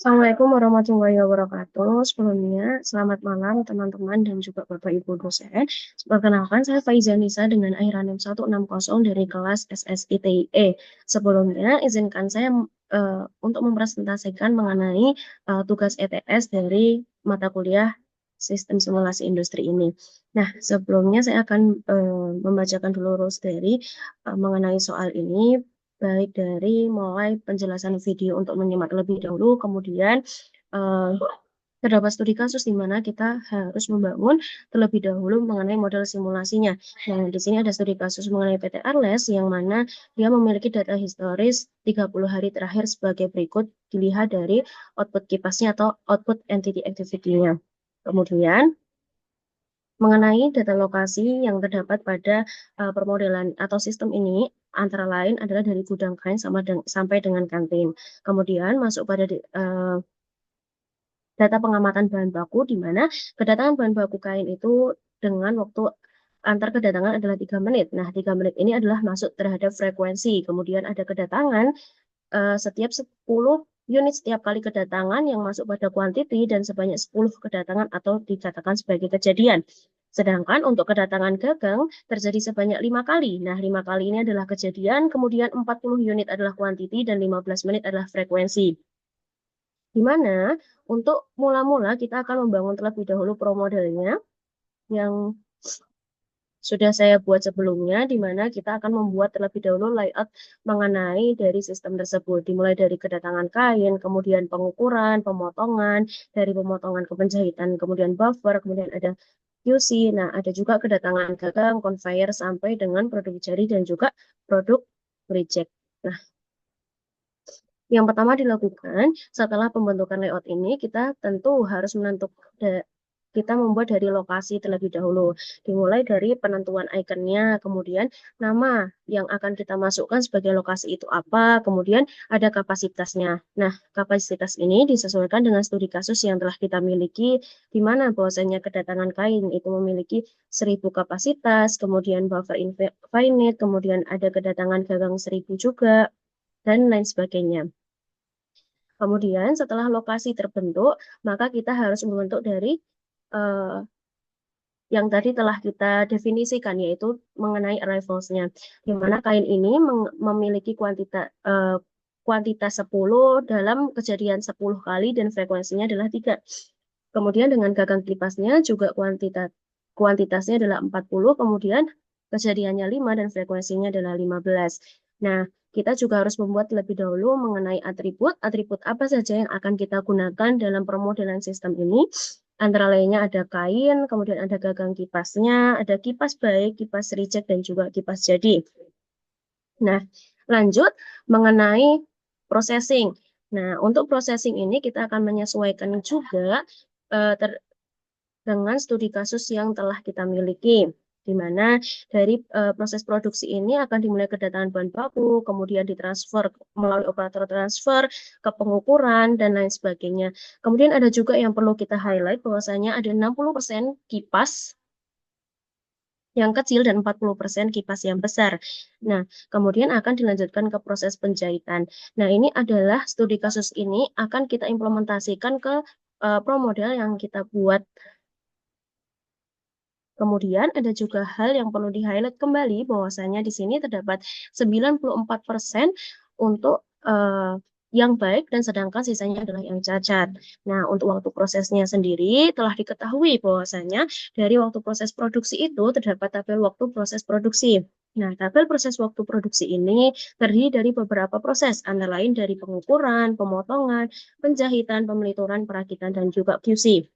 Assalamualaikum warahmatullahi wabarakatuh. Sebelumnya, selamat malam teman-teman dan juga Bapak Ibu dosen. Perkenalkan, saya Faiza Nisa dengan IRANIM 160 dari kelas SSITIE. Sebelumnya, izinkan saya untuk mempresentasikan mengenai tugas ETS dari mata kuliah Sistem Simulasi Industri ini. Nah, sebelumnya saya akan membacakan dulu rules dari mengenai soal ini, baik dari mulai penjelasan video untuk menyimak lebih dahulu, kemudian eh, terdapat studi kasus di mana kita harus membangun terlebih dahulu mengenai model simulasinya. Nah, di sini ada studi kasus mengenai PT Arles yang mana dia memiliki data historis 30 hari terakhir sebagai berikut dilihat dari output kipasnya atau output entity activity-nya. Kemudian mengenai data lokasi yang terdapat pada permodelan atau sistem ini antara lain adalah dari gudang kain sampai dengan kantin. Kemudian masuk pada data pengamatan bahan baku di mana kedatangan bahan baku kain itu dengan waktu antar kedatangan adalah 3 menit. Nah, 3 menit ini adalah masuk terhadap frekuensi. Kemudian ada kedatangan setiap 10 unit setiap kali kedatangan yang masuk pada quantity dan sebanyak 10 kedatangan atau dikatakan sebagai kejadian. Sedangkan untuk kedatangan gagang terjadi sebanyak 5 kali. Nah, 5 kali ini adalah kejadian, kemudian 40 unit adalah quantity dan 15 menit adalah frekuensi. Di mana untuk mula-mula kita akan membangun terlebih dahulu pro modelnya yang sudah saya buat sebelumnya, di mana kita akan membuat terlebih dahulu layout mengenai dari sistem tersebut, dimulai dari kedatangan kain, kemudian pengukuran, pemotongan, dari pemotongan ke penjahitan, kemudian buffer, kemudian ada QC, nah ada juga kedatangan gagang, conveyor, sampai dengan produk jadi dan juga produk reject. Nah, yang pertama dilakukan setelah pembentukan layout ini, kita tentu harus menentukan kita membuat dari lokasi terlebih dahulu. Dimulai dari penentuan ikonnya, kemudian nama yang akan kita masukkan sebagai lokasi itu apa, kemudian ada kapasitasnya. Nah, kapasitas ini disesuaikan dengan studi kasus yang telah kita miliki, di mana bahwasanya kedatangan kain itu memiliki 1.000 kapasitas, kemudian buffer infinite, kemudian ada kedatangan gagang 1.000 juga, dan lain sebagainya. Kemudian setelah lokasi terbentuk, maka kita harus membentuk dari eh, yang tadi telah kita definisikan, yaitu mengenai arrivals-nya. Di mana kain ini memiliki kuantitas 10 dalam kejadian 10 kali dan frekuensinya adalah 3. Kemudian dengan gagang kipasnya juga kuantitasnya adalah 40, kemudian kejadiannya 5 dan frekuensinya adalah 15. Nah, kita juga harus membuat lebih dahulu mengenai atribut. Atribut apa saja yang akan kita gunakan dalam permodelan sistem ini. Antara lainnya ada kain, kemudian ada gagang kipasnya, ada kipas baik, kipas reject, dan juga kipas jadi. Nah, lanjut mengenai processing. Nah, untuk processing ini kita akan menyesuaikan juga eh, dengan studi kasus yang telah kita miliki, di mana dari proses produksi ini akan dimulai kedatangan bahan baku, kemudian ditransfer melalui operator transfer ke pengukuran, dan lain sebagainya. Kemudian ada juga yang perlu kita highlight bahwasanya ada 60% kipas yang kecil dan 40% kipas yang besar. Nah, kemudian akan dilanjutkan ke proses penjahitan. Nah, ini adalah studi kasus ini akan kita implementasikan ke pro model yang kita buat. Kemudian ada juga hal yang perlu di-highlight kembali bahwasanya di sini terdapat 94% untuk yang baik dan sedangkan sisanya adalah yang cacat. Nah, untuk waktu prosesnya sendiri telah diketahui bahwasanya dari waktu proses produksi itu terdapat tabel waktu proses produksi. Nah, tabel proses waktu produksi ini terdiri dari beberapa proses, antara lain dari pengukuran, pemotongan, penjahitan, pemelituran, perakitan, dan juga QC.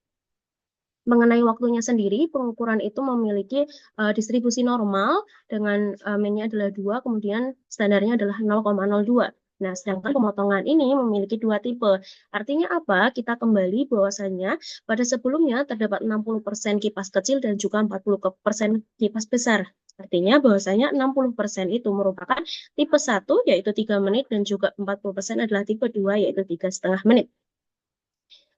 Mengenai waktunya sendiri, pengukuran itu memiliki distribusi normal dengan mean-nya adalah 2, kemudian standarnya adalah 0,02. Nah, sedangkan pemotongan ini memiliki 2 tipe. Artinya apa? Kita kembali bahwasanya pada sebelumnya terdapat 60% kipas kecil dan juga 40% kipas besar. Artinya bahwasanya 60% itu merupakan tipe 1 yaitu 3 menit dan juga 40% adalah tipe 2 yaitu 3,5 menit.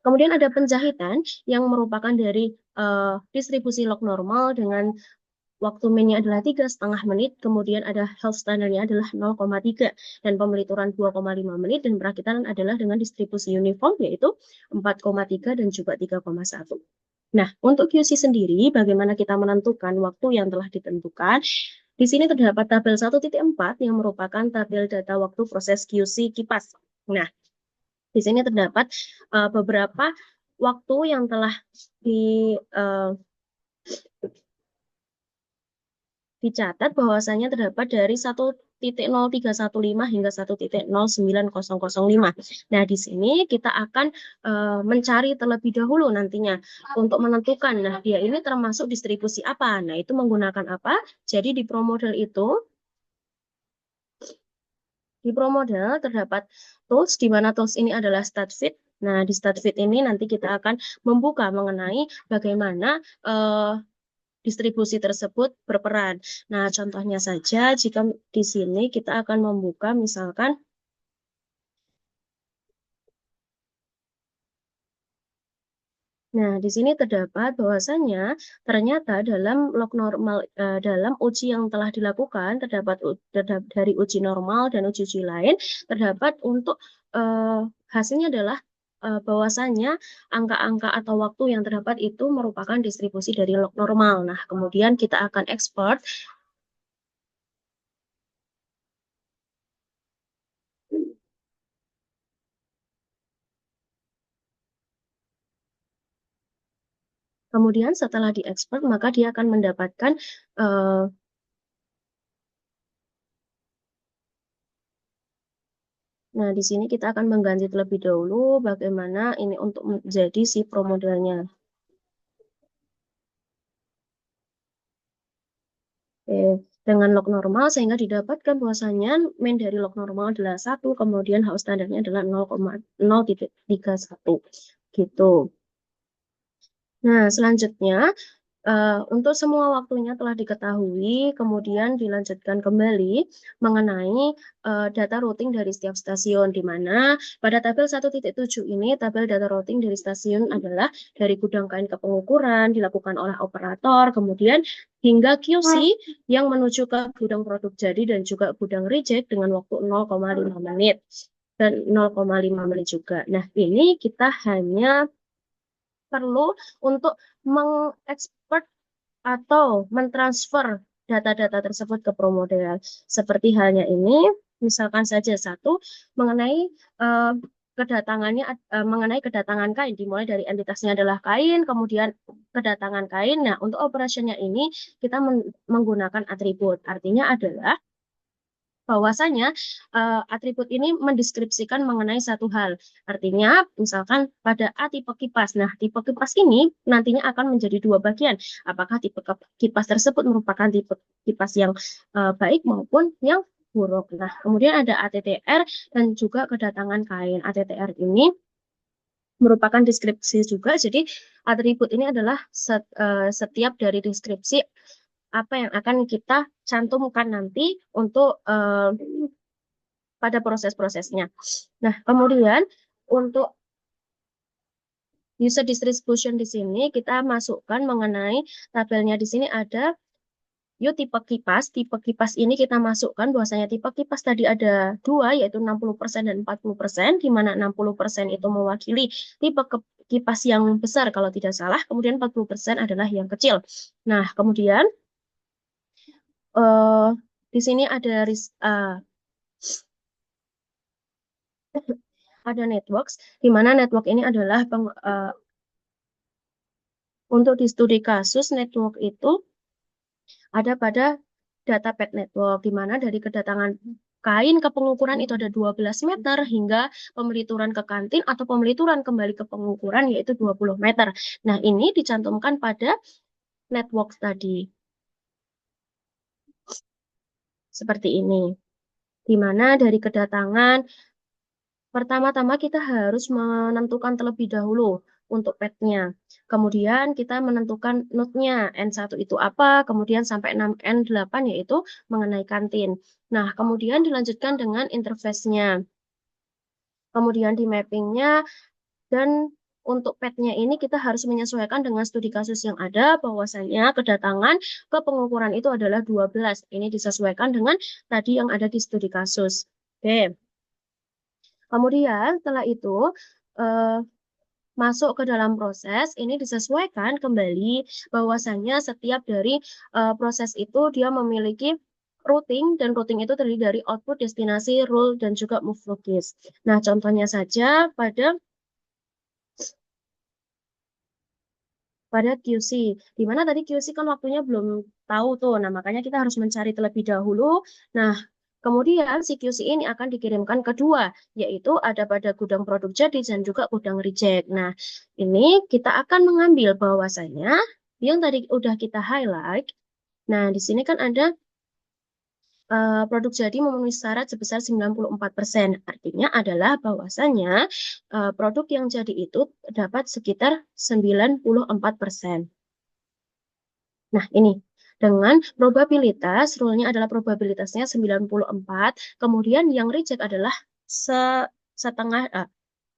Kemudian ada penjahitan yang merupakan dari distribusi log normal dengan waktu mainnya adalah 3,5 menit, kemudian ada health standardnya adalah 0,3, dan pemelituran 2,5 menit, dan perakitan adalah dengan distribusi uniform yaitu 4,3 dan juga 3,1. Nah, untuk QC sendiri, bagaimana kita menentukan waktu yang telah ditentukan? Di sini terdapat tabel 1.4 yang merupakan tabel data waktu proses QC kipas. Nah, di sini terdapat beberapa waktu yang telah uh, dicatat bahwasanya terdapat dari 1.0315 hingga 1.09005. Nah, di sini kita akan mencari terlebih dahulu nantinya untuk menentukan, nah dia ini termasuk distribusi apa. Nah, itu menggunakan apa? Jadi di ProModel itu, di ProModel terdapat tools, di mana tools ini adalah StatFit. Nah, di StatFit ini nanti kita akan membuka mengenai bagaimana distribusi tersebut berperan. Nah, contohnya saja jika di sini kita akan membuka misalkan, nah di sini terdapat bahwasanya ternyata dalam log normal, dalam uji yang telah dilakukan terdapat dari uji normal dan uji lain terdapat untuk hasilnya adalah bahwasanya angka-angka atau waktu yang terdapat itu merupakan distribusi dari log normal. Nah, kemudian kita akan export. Kemudian setelah diekspor, maka dia akan mendapatkan nah, di sini kita akan mengganti terlebih dahulu bagaimana ini untuk menjadi si ProModelnya. Dengan log normal sehingga didapatkan bahwasanya main dari log normal adalah 1, kemudian house standarnya adalah 0,031 gitu. Nah, selanjutnya untuk semua waktunya telah diketahui, kemudian dilanjutkan kembali mengenai data routing dari setiap stasiun, di mana pada tabel 1.7 ini, tabel data routing dari stasiun adalah dari gudang kain ke pengukuran, dilakukan oleh operator, kemudian hingga QC yang menuju ke gudang produk jadi dan juga gudang reject dengan waktu 0,5 menit dan 0,5 menit juga. Nah, ini kita hanya perlu untuk mengekspor atau mentransfer data-data tersebut ke ProModel. Seperti halnya ini, misalkan saja satu mengenai uh, mengenai kedatangan kain, dimulai dari entitasnya adalah kain, kemudian kedatangan kain. Nah, untuk operationnya ini kita menggunakan atribut. Artinya adalah bahwasanya atribut ini mendeskripsikan mengenai satu hal. Artinya, misalkan pada A tipe kipas. Nah, tipe kipas ini nantinya akan menjadi dua bagian. Apakah tipe kipas tersebut merupakan tipe kipas yang baik maupun yang buruk. Nah, kemudian ada ATTR dan juga kedatangan kain. ATTR ini merupakan deskripsi juga. Jadi, atribut ini adalah setiap dari deskripsi apa yang akan kita cantumkan nanti untuk pada proses-prosesnya. Nah, kemudian untuk user distribution di sini kita masukkan mengenai tabelnya di sini ada yuk tipe kipas. Tipe kipas ini kita masukkan bahwasanya tipe kipas tadi ada dua, yaitu 60% dan 40%, di mana 60% itu mewakili tipe kipas yang besar kalau tidak salah, kemudian 40% adalah yang kecil. Nah, kemudian di sini ada ada networks, di mana network ini adalah untuk di studi kasus network itu ada pada data pad network, di mana dari kedatangan kain ke pengukuran itu ada 12 meter hingga pemelituran ke kantin atau pemelituran kembali ke pengukuran yaitu 20 meter. Nah, ini dicantumkan pada network tadi. Seperti ini. Di mana dari kedatangan pertama-tama kita harus menentukan terlebih dahulu untuk pet-nya. Kemudian kita menentukan node-nya. N1 itu apa, kemudian sampai N8 yaitu mengenai kantin. Nah, kemudian dilanjutkan dengan interface-nya. Kemudian di mapping-nya dan untuk PET-nya ini kita harus menyesuaikan dengan studi kasus yang ada, bahwasanya kedatangan ke pengukuran itu adalah 12. Ini disesuaikan dengan tadi yang ada di studi kasus. Oke. Kemudian setelah itu eh, masuk ke dalam proses, ini disesuaikan kembali bahwasannya setiap dari proses itu dia memiliki routing, dan routing itu terdiri dari output, destinasi, rule, dan juga move logis. Nah, contohnya saja pada QC. Di mana tadi QC kan waktunya belum tahu tuh. Nah, makanya kita harus mencari terlebih dahulu. Nah, kemudian si QC ini akan dikirimkan kedua, yaitu ada pada gudang produk jadi dan juga gudang reject. Nah, ini kita akan mengambil bahwasanya yang tadi udah kita highlight. Nah, di sini kan ada produk jadi memenuhi syarat sebesar 94%. Artinya adalah bahwasanya produk yang jadi itu dapat sekitar 94%. Nah, ini dengan probabilitas, rule-nya adalah probabilitasnya 94, kemudian yang reject adalah setengah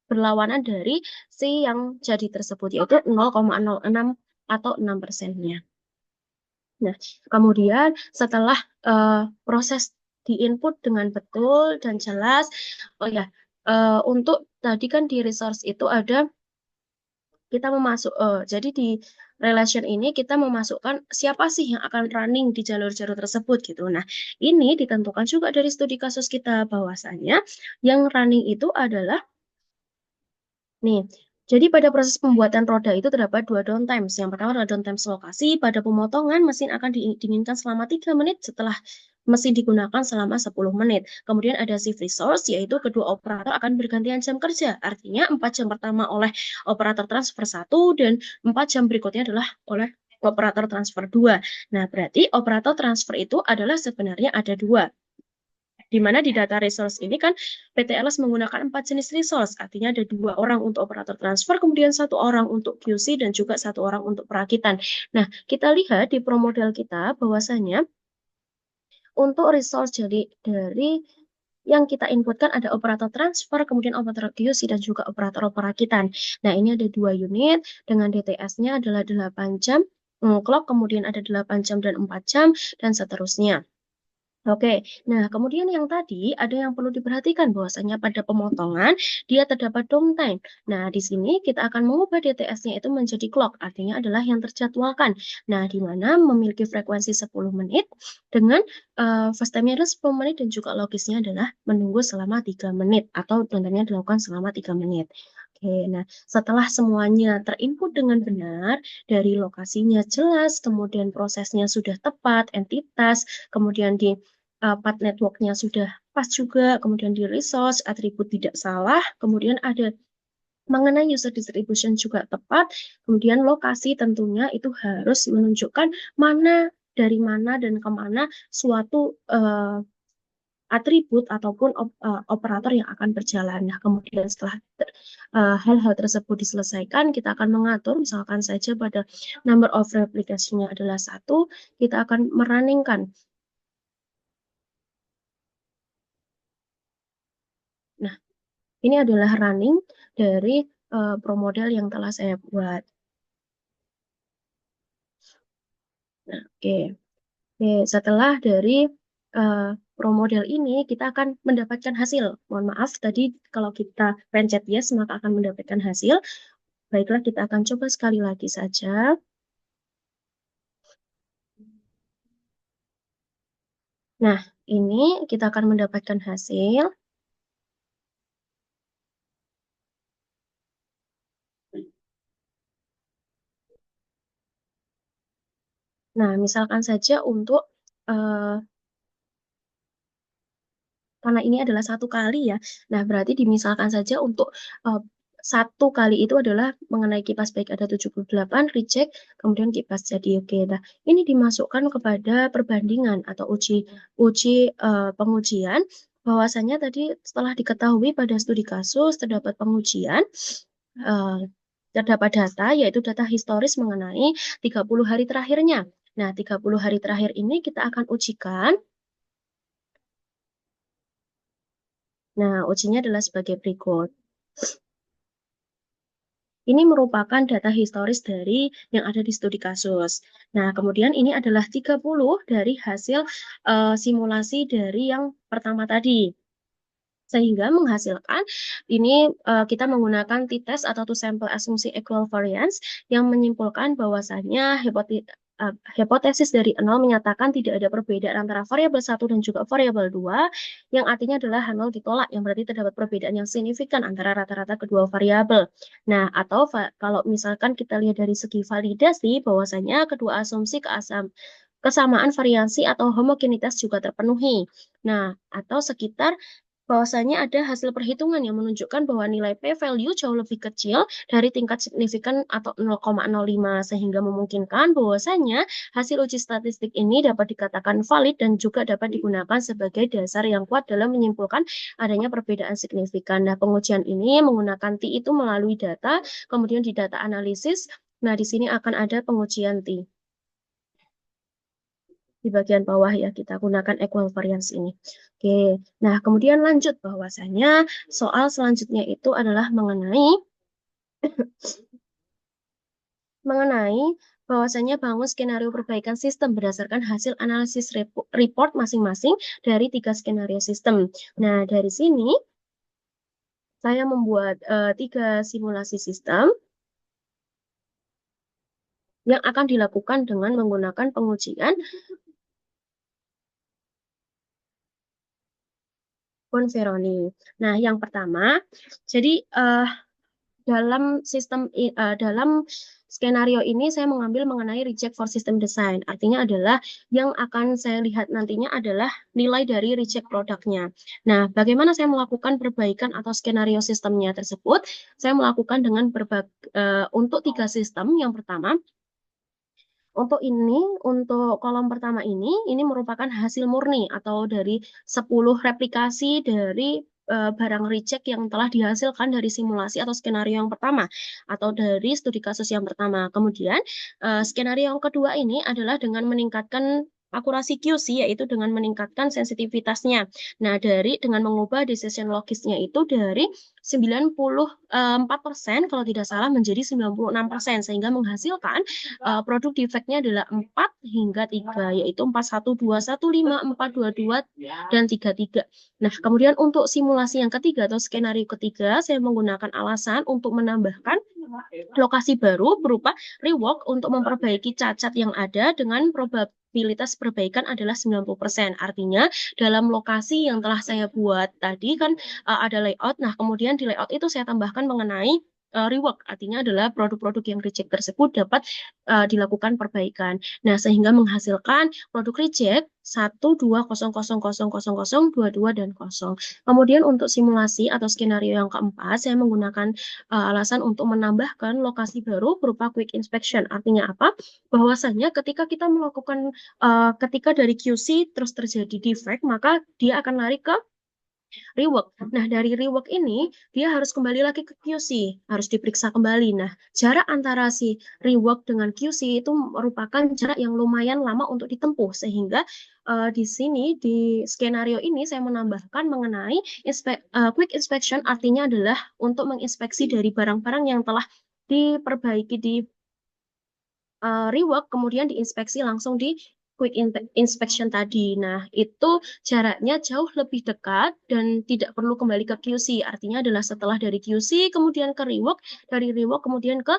berlawanan dari si yang jadi tersebut, yaitu 0,06 atau 6%-nya. Nah, kemudian setelah proses diinput dengan betul dan jelas, oh ya, untuk tadi kan di resource itu ada kita memasuk jadi di relation ini kita memasukkan siapa sih yang akan running di jalur-jalur tersebut gitu. Nah, ini ditentukan juga dari studi kasus kita bahwasanya yang running itu adalah nih. Jadi pada proses pembuatan roda itu terdapat dua downtimes. Yang pertama adalah downtimes lokasi. Pada pemotongan mesin akan didinginkan selama 3 menit, setelah mesin digunakan selama 10 menit. Kemudian ada shift resource, yaitu kedua operator akan bergantian jam kerja. Artinya 4 jam pertama oleh operator transfer 1 dan 4 jam berikutnya adalah oleh operator transfer 2. Nah, berarti operator transfer itu adalah sebenarnya ada dua. Di mana di data resource ini kan PTLS menggunakan 4 jenis resource, artinya ada 2 orang untuk operator transfer, kemudian 1 orang untuk QC, dan juga 1 orang untuk perakitan. Nah, kita lihat di pro model kita bahwasanya untuk resource jadi dari yang kita inputkan ada operator transfer, kemudian operator QC, dan juga operator perakitan. Nah, ini ada 2 unit dengan DTS-nya adalah 8 jam, clock, kemudian ada 8 jam dan 4 jam, dan seterusnya. Oke, nah kemudian yang tadi ada yang perlu diperhatikan bahwasanya pada pemotongan dia terdapat downtime. Nah, di sini kita akan mengubah DTS-nya itu menjadi clock, artinya adalah yang terjadwalkan. Nah, di mana memiliki frekuensi 10 menit dengan fast time-nya adalah 10 menit dan juga logisnya adalah menunggu selama 3 menit atau downtime-nya dilakukan selama 3 menit. Oke, nah setelah semuanya terinput dengan benar, dari lokasinya jelas, kemudian prosesnya sudah tepat, entitas, kemudian di part networknya sudah pas juga, kemudian di resource, atribut tidak salah, kemudian ada mengenai user distribution juga tepat, kemudian lokasi tentunya itu harus menunjukkan mana, dari mana, dan kemana suatu atribut ataupun operator yang akan berjalan. Nah, kemudian setelah hal-hal tersebut diselesaikan, kita akan mengatur, misalkan saja pada number of replication-nya adalah 1, kita akan merunningkan. Nah, ini adalah running dari pro model yang telah saya buat. Nah, oke. Oke, setelah dari uh, pro model ini, kita akan mendapatkan hasil. Mohon maaf, tadi kalau kita pencet yes, maka akan mendapatkan hasil. Baiklah, kita akan coba sekali lagi saja. Nah, ini kita akan mendapatkan hasil. Nah, misalkan saja untuk karena ini adalah satu kali ya. Nah, berarti dimisalkan saja untuk uh, satu kali itu adalah mengenai kipas baik ada 78, reject, kemudian kipas jadi oke. Nah, ini dimasukkan kepada perbandingan atau uji uji pengujian, bahwasanya tadi setelah diketahui pada studi kasus terdapat pengujian, uh, terdapat data, yaitu data historis mengenai 30 hari terakhirnya. Nah, 30 hari terakhir ini kita akan ujikan. Nah, ujinya adalah sebagai berikut. Ini merupakan data historis dari yang ada di studi kasus. Nah, kemudian ini adalah 30 dari hasil simulasi dari yang pertama tadi. Sehingga menghasilkan ini kita menggunakan t-test atau two sample assumption equivariance yang menyimpulkan bahwasannya hipotesis dari nol menyatakan tidak ada perbedaan antara variabel 1 dan juga variabel 2 yang artinya adalah nol ditolak yang berarti terdapat perbedaan yang signifikan antara rata-rata kedua variabel. Nah, atau kalau misalkan kita lihat dari segi validasi bahwasanya kedua asumsi kesamaan variansi atau homogenitas juga terpenuhi. Nah, atau sekitar bahwasanya ada hasil perhitungan yang menunjukkan bahwa nilai p-value jauh lebih kecil dari tingkat signifikan atau 0,05 sehingga memungkinkan bahwasanya hasil uji statistik ini dapat dikatakan valid dan juga dapat digunakan sebagai dasar yang kuat dalam menyimpulkan adanya perbedaan signifikan. Nah, pengujian ini menggunakan T itu melalui data, kemudian di data analisis. Nah, di sini akan ada pengujian T di bagian bawah ya kita gunakan equivariance ini. Oke, nah kemudian lanjut bahwasanya soal selanjutnya itu adalah mengenai bahwasanya bangun skenario perbaikan sistem berdasarkan hasil analisis report masing-masing dari 3 skenario sistem. Nah, dari sini saya membuat 3 simulasi sistem yang akan dilakukan dengan menggunakan pengujian Bonferroni. Nah, yang pertama, jadi dalam skenario ini saya mengambil mengenai reject for system design. Artinya adalah yang akan saya lihat nantinya adalah nilai dari reject produknya. Nah, bagaimana saya melakukan perbaikan atau skenario sistemnya tersebut? Saya melakukan dengan untuk 3 sistem. Yang pertama, untuk kolom pertama ini merupakan hasil murni atau dari 10 replikasi dari barang reject yang telah dihasilkan dari simulasi atau skenario yang pertama atau dari studi kasus yang pertama. Kemudian skenario yang kedua ini adalah dengan meningkatkan akurasi QC yaitu dengan meningkatkan sensitivitasnya. Nah, dengan mengubah decision logisnya itu dari 94% kalau tidak salah menjadi 96% sehingga menghasilkan produk defeknya adalah 4 hingga 3, yaitu 41215, 422, dan 33. Nah, kemudian untuk simulasi yang ketiga atau skenario ketiga, saya menggunakan alasan untuk menambahkan lokasi baru berupa rework untuk memperbaiki cacat yang ada dengan probabilitas perbaikan adalah 90%. Artinya, dalam lokasi yang telah saya buat tadi kan ada layout. Nah, kemudian di layout itu saya tambahkan mengenai rework, artinya adalah produk-produk yang reject tersebut dapat dilakukan perbaikan. Nah, sehingga menghasilkan produk reject 1, 2, 0, 0, 0, 0, 2, 2, dan 0. Kemudian untuk simulasi atau skenario yang keempat, saya menggunakan alasan untuk menambahkan lokasi baru berupa quick inspection. Artinya apa? Bahwasanya ketika dari QC terus terjadi defect, maka dia akan lari ke rework. Nah, dari rework ini dia harus kembali lagi ke QC, harus diperiksa kembali. Nah, jarak antara si rework dengan QC itu merupakan jarak yang lumayan lama untuk ditempuh sehingga di sini di skenario ini saya menambahkan mengenai quick inspection artinya adalah untuk menginspeksi dari barang-barang yang telah diperbaiki di rework kemudian diinspeksi langsung di quick inspection tadi. Nah, itu jaraknya jauh lebih dekat dan tidak perlu kembali ke QC. Artinya adalah setelah dari QC kemudian ke rework, dari rework kemudian ke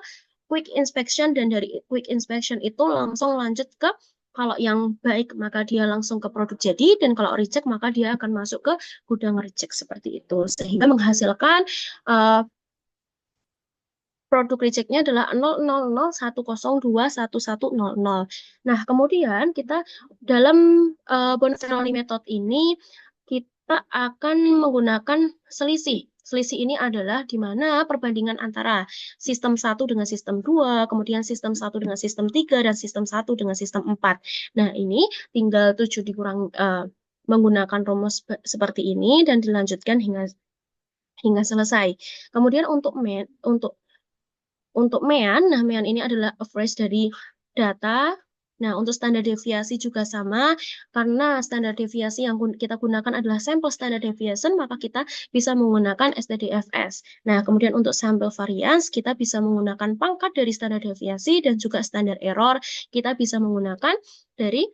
quick inspection dan dari quick inspection itu langsung lanjut ke kalau yang baik maka dia langsung ke produk jadi dan kalau reject maka dia akan masuk ke gudang reject seperti itu sehingga menghasilkan uh, produk rejectnya adalah 00010211100. Nah, kemudian kita dalam Bonferroni method ini kita akan menggunakan selisih. Selisih ini adalah di mana perbandingan antara sistem 1 dengan sistem 2, kemudian sistem 1 dengan sistem 3, dan sistem 1 dengan sistem 4. Nah, ini tinggal 7 dikurang menggunakan rumus seperti ini dan dilanjutkan hingga selesai. Kemudian untuk MEAN, nah MEAN ini adalah average dari data Nah, untuk standar deviasi juga sama, karena standar deviasi yang kita gunakan adalah sample standard deviation, maka kita bisa menggunakan STDFS. Nah, kemudian untuk sample variance, kita bisa menggunakan pangkat dari standar deviasi dan juga standar error, kita bisa menggunakan dari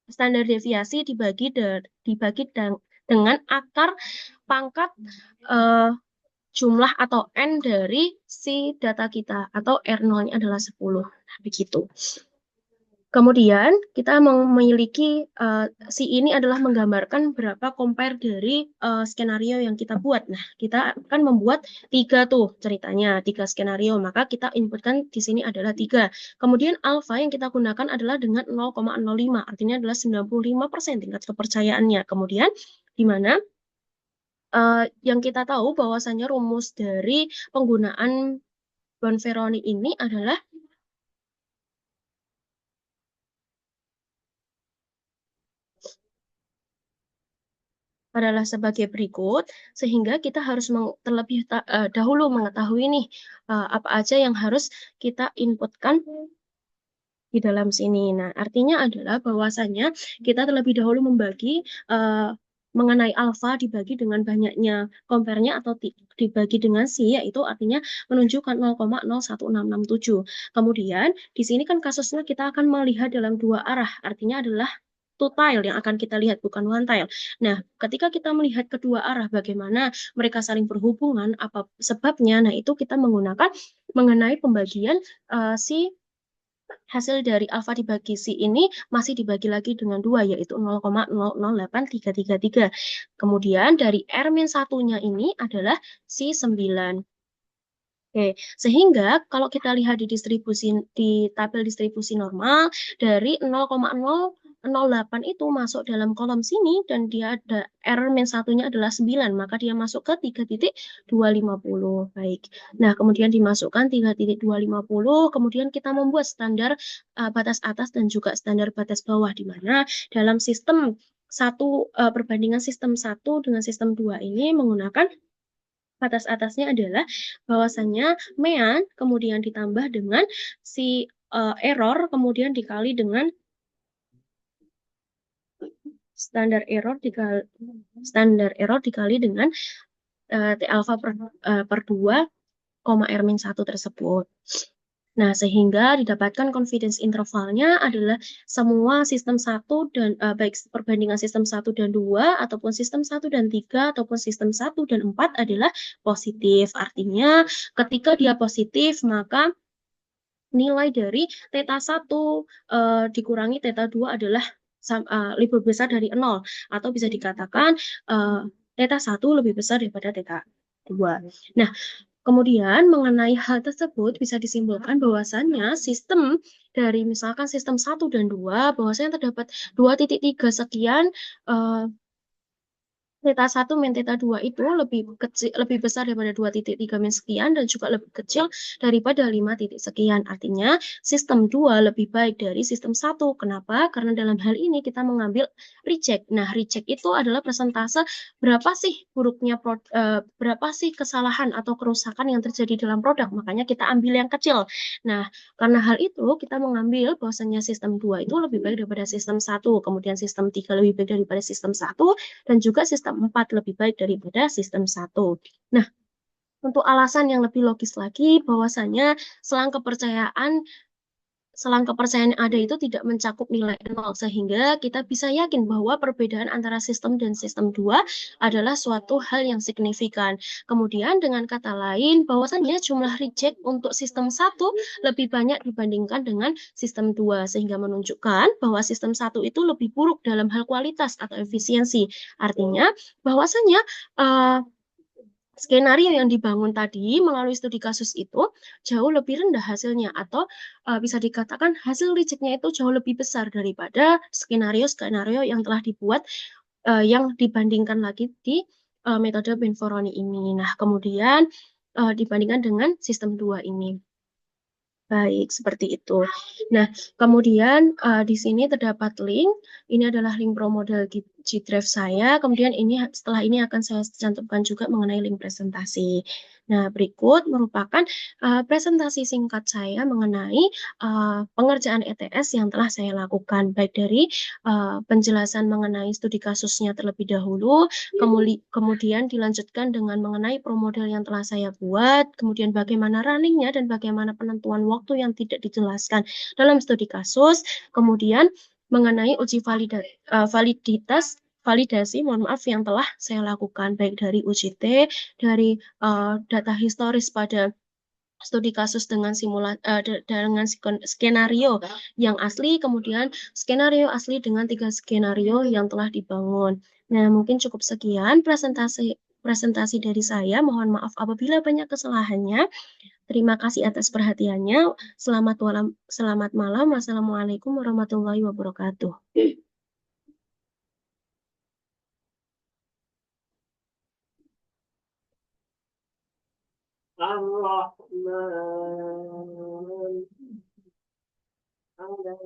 standar deviasi dibagi dengan akar pangkat jumlah atau N dari si data kita, atau R0-nya adalah 10. Nah, begitu. Kemudian kita memiliki si ini adalah menggambarkan berapa compare dari skenario yang kita buat. Nah, kita akan membuat 3 tuh ceritanya, 3 skenario. Maka kita inputkan di sini adalah 3. Kemudian alpha yang kita gunakan adalah dengan 0,05, artinya adalah 95% tingkat kepercayaannya. Kemudian di mana yang kita tahu bahwasannya rumus dari penggunaan Bonferroni ini adalah sebagai berikut, sehingga kita harus terlebih dahulu mengetahui nih apa aja yang harus kita inputkan di dalam sini. Nah, artinya adalah bahwasannya kita terlebih dahulu membagi mengenai alfa dibagi dengan banyaknya compare-nya atau dibagi dengan si, yaitu artinya menunjukkan 0,01667. Kemudian di sini kan kasusnya kita akan melihat dalam dua arah, artinya adalah two tile yang akan kita lihat, bukan one tile. Nah, ketika kita melihat kedua arah bagaimana mereka saling berhubungan, apa sebabnya, nah itu kita menggunakan mengenai pembagian si hasil dari alfa dibagi si ini masih dibagi lagi dengan 2, yaitu 0,008333. Kemudian dari R-1-nya ini adalah si 9. Oke, sehingga kalau kita lihat di tabel distribusi normal dari 0,008 itu masuk dalam kolom sini dan dia ada R-1-nya adalah 9, maka dia masuk ke 3.250. Baik. Nah, kemudian dimasukkan 3.250, kemudian kita membuat standar batas atas dan juga standar batas bawah, di mana dalam sistem perbandingan sistem 1 dengan sistem 2 ini menggunakan batas atasnya adalah bahwasannya mean kemudian ditambah dengan si error kemudian dikali dengan standar error dikali dengan T alpha per 2, R-1 tersebut. Nah, sehingga didapatkan confidence intervalnya adalah semua sistem 1 dan baik perbandingan sistem 1 dan 2 ataupun sistem 1 dan 3 ataupun sistem 1 dan 4 adalah positif. Artinya ketika dia positif maka nilai dari theta 1 dikurangi theta 2 adalah lebih besar dari 0, atau bisa dikatakan theta 1 lebih besar daripada theta 2. Nah, kemudian mengenai hal tersebut bisa disimpulkan bahwasannya sistem dari misalkan sistem 1 dan 2 bahwasanya terdapat 2.3 sekian theta 1 min theta 2 itu lebih besar daripada 2.3 min sekian dan juga lebih kecil daripada 5 titik sekian. Artinya sistem 2 lebih baik dari sistem 1. Kenapa? Karena dalam hal ini kita mengambil reject. Nah, reject itu adalah persentase berapa sih berapa sih kesalahan atau kerusakan yang terjadi dalam produk. Makanya kita ambil yang kecil. Nah, karena hal itu kita mengambil bahwasanya sistem 2 itu lebih baik daripada sistem 1. Kemudian sistem 3 lebih baik daripada sistem 1 dan juga sistem 4 lebih baik daripada sistem 1. Nah, untuk alasan yang lebih logis lagi, bahwasanya selang kepercayaan yang ada itu tidak mencakup nilai 0, sehingga kita bisa yakin bahwa perbedaan antara sistem dan sistem 2 adalah suatu hal yang signifikan. Kemudian dengan kata lain, bahwasannya jumlah reject untuk sistem 1 lebih banyak dibandingkan dengan sistem 2, sehingga menunjukkan bahwa sistem 1 itu lebih buruk dalam hal kualitas atau efisiensi. Artinya, bahwasannya skenario yang dibangun tadi melalui studi kasus itu jauh lebih rendah hasilnya, atau bisa dikatakan hasil rejectnya itu jauh lebih besar daripada skenario-skenario yang telah dibuat yang dibandingkan lagi di metode Bonferroni ini. Nah, kemudian dibandingkan dengan sistem 2 ini. Baik, seperti itu. Nah, kemudian di sini terdapat link. Ini adalah link pro model G Drive saya, kemudian setelah ini akan saya cantumkan juga mengenai link presentasi. Nah, berikut merupakan presentasi singkat saya mengenai pengerjaan ETS yang telah saya lakukan, baik dari penjelasan mengenai studi kasusnya terlebih dahulu, kemudian dilanjutkan dengan mengenai pro model yang telah saya buat, kemudian bagaimana runningnya dan bagaimana penentuan waktu yang tidak dijelaskan dalam studi kasus, kemudian mengenai uji validasi, mohon maaf, yang telah saya lakukan, baik dari uji T, dari data historis pada studi kasus dengan skenario yang asli, kemudian skenario asli dengan 3 skenario yang telah dibangun. Nah, mungkin cukup sekian presentasi dari saya. Mohon maaf apabila banyak kesalahannya. Terima kasih atas perhatiannya. Selamat malam. Wassalamualaikum warahmatullahi wabarakatuh. الرحمن على